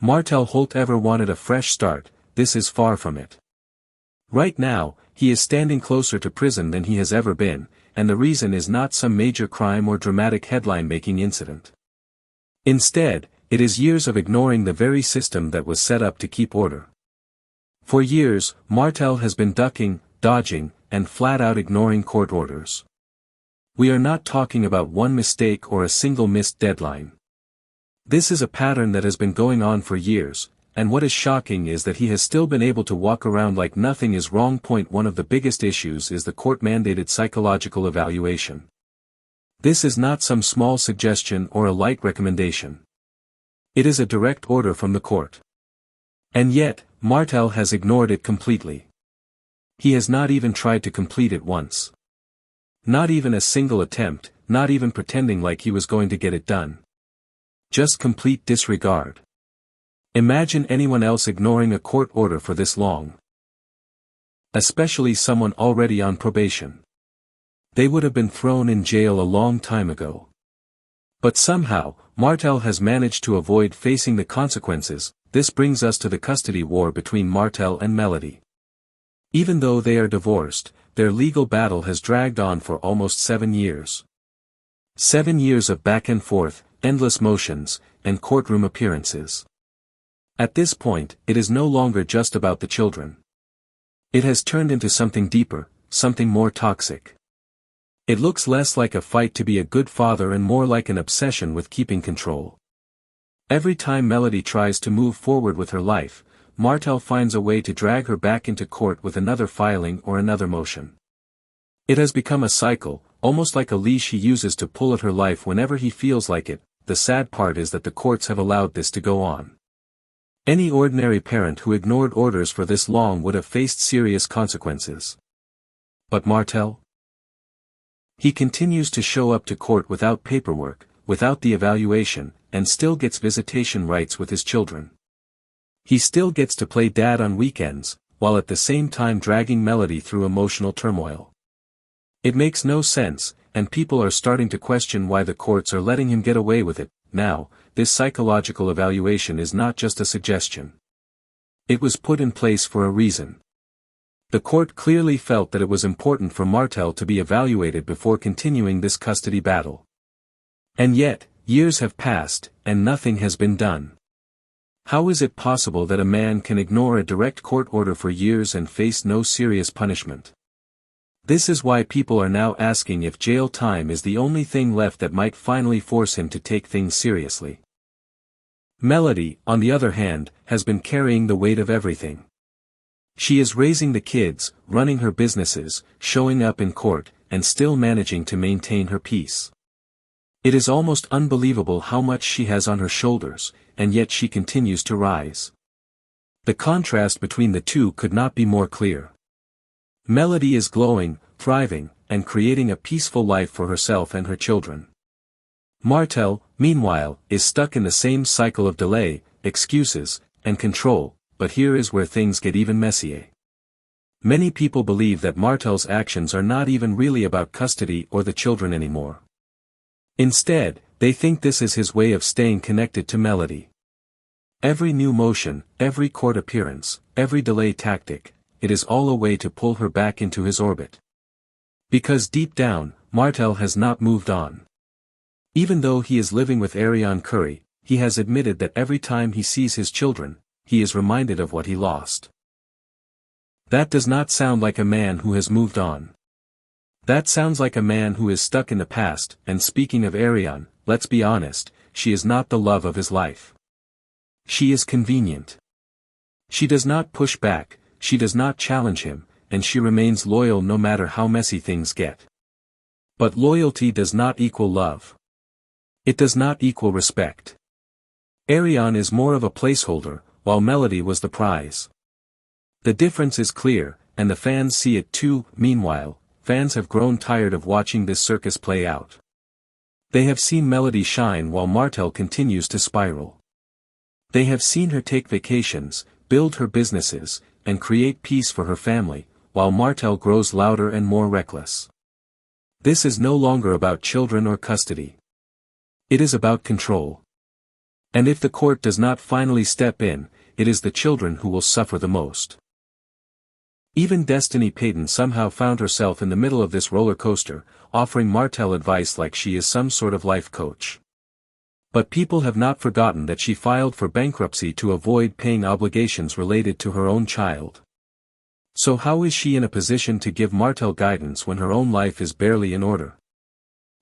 Martell Holt ever wanted a fresh start, this is far from it. Right now, he is standing closer to prison than he has ever been, and the reason is not some major crime or dramatic headline-making incident. Instead, it is years of ignoring the very system that was set up to keep order. For years, Martell has been ducking, dodging, and flat-out ignoring court orders. We are not talking about one mistake or a single missed deadline. This is a pattern that has been going on for years, and what is shocking is that he has still been able to walk around like nothing is wrong. One of the biggest issues is the court-mandated psychological evaluation. This is not some small suggestion or a light recommendation. It is a direct order from the court. And yet, Martell has ignored it completely. He has not even tried to complete it once. Not even a single attempt, not even pretending like he was going to get it done. Just complete disregard. Imagine anyone else ignoring a court order for this long. Especially someone already on probation. They would have been thrown in jail a long time ago. But somehow, Martell has managed to avoid facing the consequences. This brings us to the custody war between Martell and Melody. Even though they are divorced, their legal battle has dragged on for almost 7 years. 7 years of back and forth, endless motions, and courtroom appearances. At this point, it is no longer just about the children. It has turned into something deeper, something more toxic. It looks less like a fight to be a good father and more like an obsession with keeping control. Every time Melody tries to move forward with her life, Martell finds a way to drag her back into court with another filing or another motion. It has become a cycle, almost like a leash he uses to pull at her life whenever he feels like it. The sad part is that the courts have allowed this to go on. Any ordinary parent who ignored orders for this long would have faced serious consequences. But Martell? He continues to show up to court without paperwork, without the evaluation, and still gets visitation rights with his children. He still gets to play dad on weekends, while at the same time dragging Melody through emotional turmoil. It makes no sense, and people are starting to question why the courts are letting him get away with it. Now, this psychological evaluation is not just a suggestion. It was put in place for a reason. The court clearly felt that it was important for Martell to be evaluated before continuing this custody battle. And yet, years have passed, and nothing has been done. How is it possible that a man can ignore a direct court order for years and face no serious punishment? This is why people are now asking if jail time is the only thing left that might finally force him to take things seriously. Melody, on the other hand, has been carrying the weight of everything. She is raising the kids, running her businesses, showing up in court, and still managing to maintain her peace. It is almost unbelievable how much she has on her shoulders, and yet she continues to rise. The contrast between the two could not be more clear. Melody is glowing, thriving, and creating a peaceful life for herself and her children. Martell, meanwhile, is stuck in the same cycle of delay, excuses, and control, but here is where things get even messier. Many people believe that Martell's actions are not even really about custody or the children anymore. Instead, they think this is his way of staying connected to Melody. Every new motion, every court appearance, every delay tactic, it is all a way to pull her back into his orbit. Because deep down, Martell has not moved on. Even though he is living with Ariane Curry, he has admitted that every time he sees his children, he is reminded of what he lost. That does not sound like a man who has moved on. That sounds like a man who is stuck in the past, and speaking of Ariane, let's be honest, she is not the love of his life. She is convenient. She does not push back, she does not challenge him, and she remains loyal no matter how messy things get. But loyalty does not equal love. It does not equal respect. Ariane is more of a placeholder, while Melody was the prize. The difference is clear, and the fans see it too. Meanwhile, fans have grown tired of watching this circus play out. They have seen Melody shine while Martell continues to spiral. They have seen her take vacations, build her businesses, and create peace for her family, while Martell grows louder and more reckless. This is no longer about children or custody. It is about control. And if the court does not finally step in, it is the children who will suffer the most. Even Destiny Payton somehow found herself in the middle of this roller coaster, offering Martell advice like she is some sort of life coach. But people have not forgotten that she filed for bankruptcy to avoid paying obligations related to her own child. So how is she in a position to give Martell guidance when her own life is barely in order?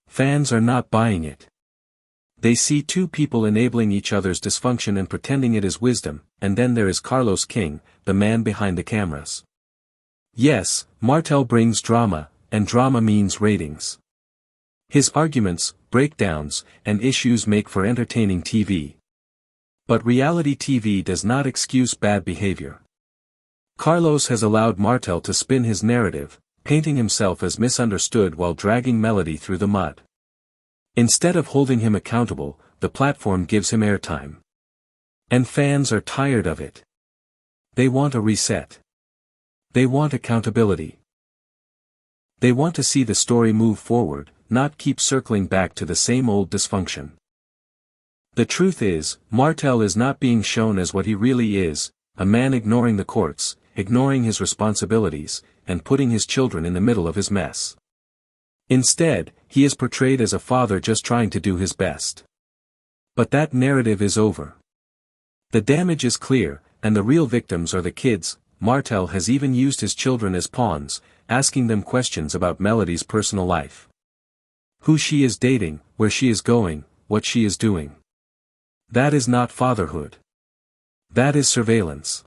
Fans are not buying it. They see two people enabling each other's dysfunction and pretending it is wisdom, and then there is Carlos King, the man behind the cameras. Yes, Martell brings drama, and drama means ratings. His arguments, breakdowns, and issues make for entertaining TV. But reality TV does not excuse bad behavior. Carlos has allowed Martell to spin his narrative, painting himself as misunderstood while dragging Melody through the mud. Instead of holding him accountable, the platform gives him airtime. And fans are tired of it. They want a reset. They want accountability. They want to see the story move forward, not keep circling back to the same old dysfunction. The truth is, Martell is not being shown as what he really is, a man ignoring the courts, ignoring his responsibilities, and putting his children in the middle of his mess. Instead, he is portrayed as a father just trying to do his best. But that narrative is over. The damage is clear, and the real victims are the kids. Martell has even used his children as pawns, asking them questions about Melody's personal life. Who she is dating, where she is going, what she is doing. That is not fatherhood. That is surveillance.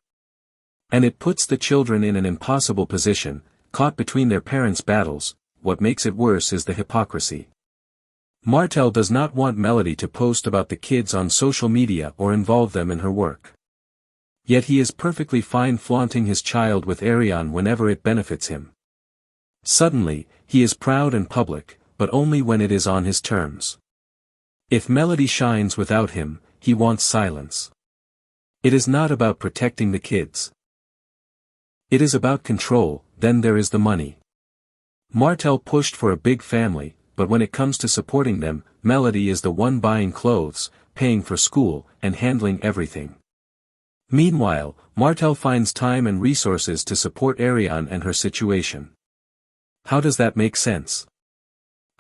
And it puts the children in an impossible position, caught between their parents' battles. What makes it worse is the hypocrisy. Martell does not want Melody to post about the kids on social media or involve them in her work. Yet he is perfectly fine flaunting his child with Ariane whenever it benefits him. Suddenly, he is proud and public, but only when it is on his terms. If Melody shines without him, he wants silence. It is not about protecting the kids. It is about control. Then there is the money. Martell pushed for a big family, but when it comes to supporting them, Melody is the one buying clothes, paying for school, and handling everything. Meanwhile, Martell finds time and resources to support Ariane and her situation. How does that make sense?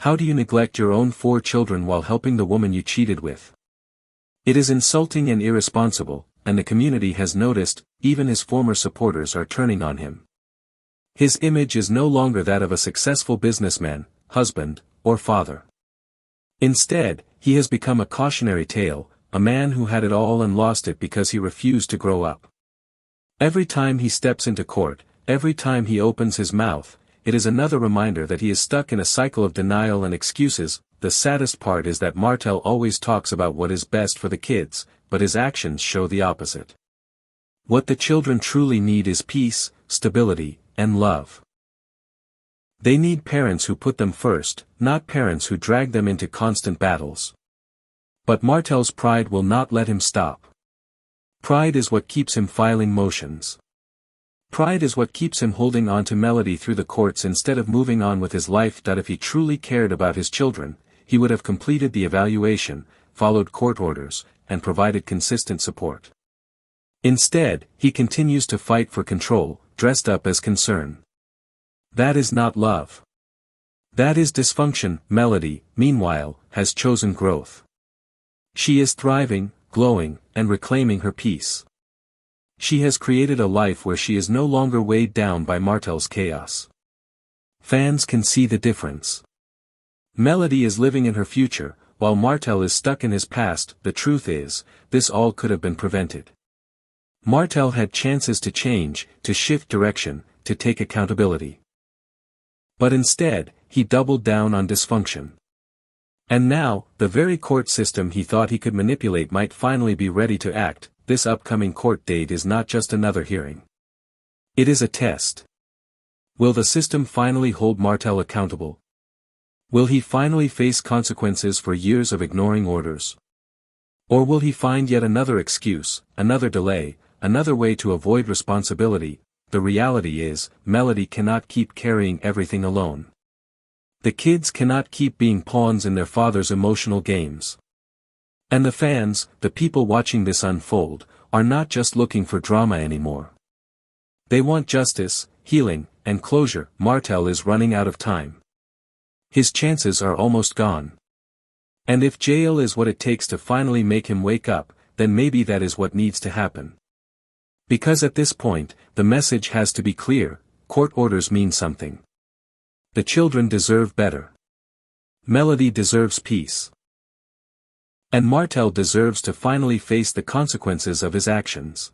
How do you neglect your own 4 children while helping the woman you cheated with? It is insulting and irresponsible, and the community has noticed. Even his former supporters are turning on him. His image is no longer that of a successful businessman, husband, or father. Instead, he has become a cautionary tale, a man who had it all and lost it because he refused to grow up. Every time he steps into court, every time he opens his mouth, it is another reminder that he is stuck in a cycle of denial and excuses. The saddest part is that Martell always talks about what is best for the kids, but his actions show the opposite. What the children truly need is peace, stability, and love. They need parents who put them first, not parents who drag them into constant battles. But Martell's pride will not let him stop. Pride is what keeps him filing motions. Pride is what keeps him holding on to Melody through the courts instead of moving on with his life. That if he truly cared about his children, he would have completed the evaluation, followed court orders, and provided consistent support. Instead, he continues to fight for control, dressed up as concern. That is not love. That is dysfunction. Melody, meanwhile, has chosen growth. She is thriving, glowing, and reclaiming her peace. She has created a life where she is no longer weighed down by Martell's chaos. Fans can see the difference. Melody is living in her future, while Martell is stuck in his past. The truth is, this all could have been prevented. Martell had chances to change, to shift direction, to take accountability. But instead, he doubled down on dysfunction. And now, the very court system he thought he could manipulate might finally be ready to act. This upcoming court date is not just another hearing. It is a test. Will the system finally hold Martell accountable? Will he finally face consequences for years of ignoring orders? Or will he find yet another excuse, another delay, another way to avoid responsibility? The reality is, Melody cannot keep carrying everything alone. The kids cannot keep being pawns in their father's emotional games. And the fans, the people watching this unfold, are not just looking for drama anymore. They want justice, healing, and closure. Martell is running out of time. His chances are almost gone. And if jail is what it takes to finally make him wake up, then maybe that is what needs to happen. Because at this point, the message has to be clear: court orders mean something. The children deserve better. Melody deserves peace. And Martell deserves to finally face the consequences of his actions.